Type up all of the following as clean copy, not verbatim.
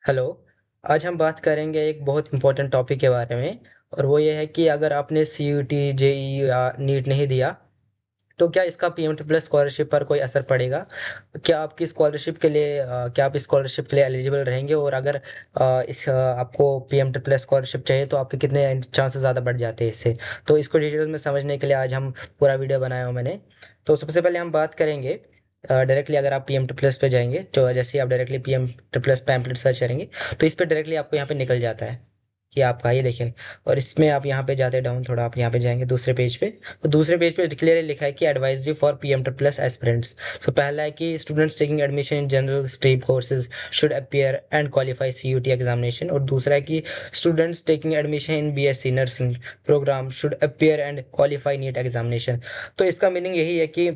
Hello. आज हम बात करेंगे एक बहुत इम्पोर्टेंट टॉपिक के बारे में। और वो ये है कि अगर आपने सी यू टी जेई या नीट नहीं दिया तो क्या इसका पीएम ट्रिपल स्कॉलरशिप पर कोई असर पड़ेगा। क्या आपकी स्कॉलरशिप के लिए क्या आप स्कॉलरशिप के लिए एलिजिबल रहेंगे, और अगर आपको पीएम ट्रिपल स्कॉलरशिप चाहिए तो आपके कितने चांसेस ज़्यादा बढ़ जाते हैं इससे। तो इसको डिटेल्स में समझने के लिए आज हम पूरा वीडियो बनाया हूँ मैंने। तो सबसे पहले हम बात करेंगे डायरेक्टली। अगर आप पीएम ट्रिपल पे जाएंगे तो जैसे ही आप directly PM triple pamphlet search करेंगे तो इस पर डायरेक्टली आपको यहाँ पे निकल जाता है कि आपका ये देखिए। और इसमें आप यहाँ पे जाते डाउन थोड़ा, आप यहाँ पे जाएंगे दूसरे पेज पे। तो दूसरे पेज पे क्लियरली लिखा है कि advisory for PM triple aspirants. So पहला है कि students taking admission in general stream courses should appear and qualify CUET examination. और दूसरा है कि students taking admission in BSc nursing programme should appear and qualify NEET examination. तो इसका meaning यही है कि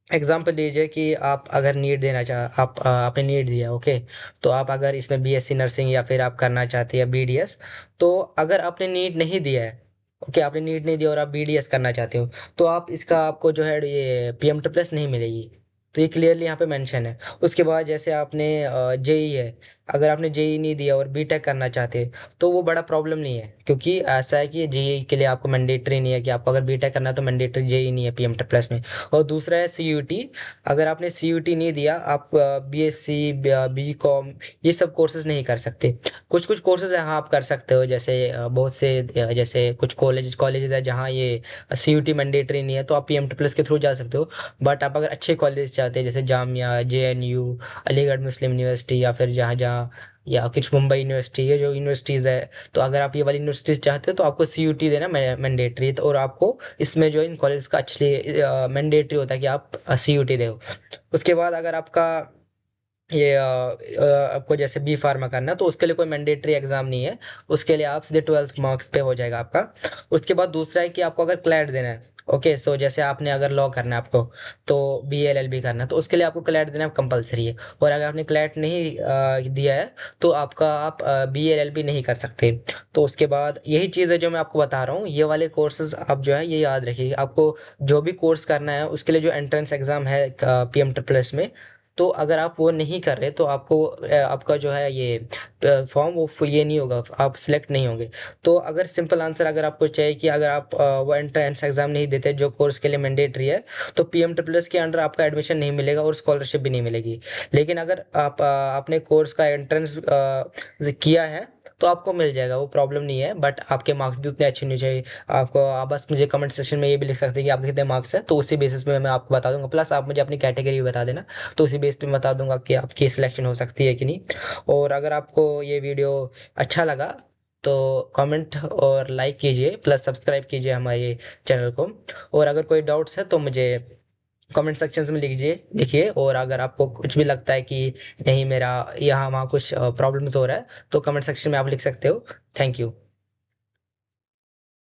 एग्जाम्पल लीजिए कि आप अगर नीट देना चाह आप आपने नीट दिया, ओके। तो आप अगर इसमें बीएससी नर्सिंग या फिर आप करना चाहते हैं बीडीएस। तो अगर आपने नीट नहीं दिया है, ओके, आपने नीट नहीं दिया और आप बीडीएस करना चाहते हो, तो आप इसका आपको जो है ये पीएम ट्रिपल नहीं मिलेगी। तो ये क्लियरली यहाँ पे मेंशन है। उसके बाद जैसे आपने जेई है, अगर आपने जेई नहीं दिया और बीटेक करना चाहते तो वो बड़ा प्रॉब्लम नहीं है, क्योंकि ऐसा है कि जेई के लिए आपको मैंडेटरी नहीं है कि आपको अगर बीटेक करना है तो मैंडेटरी जेई नहीं है पीएम ट्रिपल में। और दूसरा है सीयूटी। अगर आपने सीयूटी नहीं दिया, आप बीएससी बीकॉम ये सब कोर्सेज नहीं कर सकते। कुछ कुछ कोर्सेज यहाँ आप कर सकते हो, जैसे बहुत से जैसे कुछ कॉलेजेस है जहाँ ये सीयूटी मैंडेटरी नहीं है, तो आप पीएम ट्रिपल के थ्रू जा सकते हो। बट आप अगर अच्छे कॉलेज चाहते हैं जैसे जामिया, जेएनयू, अलीगढ़ मुस्लिम यूनिवर्सिटी, या फिर जहाँ जहाँ या कुछ मुंबई यूनिवर्सिटी, ये जो यूनिवर्सिटीज़ है, तो अगर आप ये वाली यूनिवर्सिटीज चाहते हो तो आपको सीयूटी देना मैंडेटरी। तो और आपको इसमें जो इन कॉलेज का एक्चुअली मैंडेटरी होता है कि आप सीयूटी दो। उसके बाद अगर आपका ये आपको जैसे बी फार्मा करना है तो उसके लिए कोई मैंडेटरी एग्जाम नहीं है। उसके लिए आप सीधे 12th मार्क्स पे हो जाएगा आपका। उसके बाद दूसरा है कि आपको अगर क्लैट देना है, ओके। सो जैसे आपने अगर लॉ करना है आपको, तो बी एल एल बी करना है, तो उसके लिए आपको क्लैट देना कंपलसरी है। और अगर आपने क्लैट नहीं दिया है तो आप बी एल एल बी नहीं कर सकते। तो उसके बाद यही चीज़ है जो मैं आपको बता रहा हूँ, ये वाले कोर्सेज आप जो है ये याद रखिए। आपको जो भी कोर्स करना है उसके लिए जो एंट्रेंस एग्जाम है पीएम ट्रिपल एस में, तो अगर आप वो नहीं कर रहे तो आपको आपका जो है ये फॉर्म वो ये नहीं होगा, आप सिलेक्ट नहीं होंगे। तो अगर सिंपल आंसर अगर आपको चाहिए कि अगर आप वो एंट्रेंस एग्जाम नहीं देते जो कोर्स के लिए मैंडेटरी है, तो पीएम ट्रिपल के अंडर आपका एडमिशन नहीं मिलेगा और स्कॉलरशिप भी नहीं मिलेगी। लेकिन अगर आप अपने कोर्स का एंट्रेंस किया है तो आपको मिल जाएगा, वो प्रॉब्लम नहीं है। बट आपके मार्क्स भी उतने अच्छे नहीं चाहिए आपको। आप बस मुझे कमेंट सेक्शन में ये भी लिख सकते हैं कि आपके कितने मार्क्स है, तो उसी बेसिस पे मैं आपको बता दूंगा। प्लस आप मुझे अपनी कैटेगरी भी बता देना, तो उसी बेस पे मैं बता दूंगा कि आपकी सिलेक्शन हो सकती है कि नहीं। और अगर आपको ये वीडियो अच्छा लगा तो कमेंट और लाइक कीजिए, प्लस सब्सक्राइब कीजिए हमारे चैनल को। और अगर कोई डाउट्स है तो मुझे कमेंट सेक्शन में लिखिए लिखिए। और अगर आपको कुछ भी लगता है कि नहीं मेरा यहाँ वहाँ कुछ प्रॉब्लम्स हो रहा है तो कमेंट सेक्शन में आप लिख सकते हो। Thank you.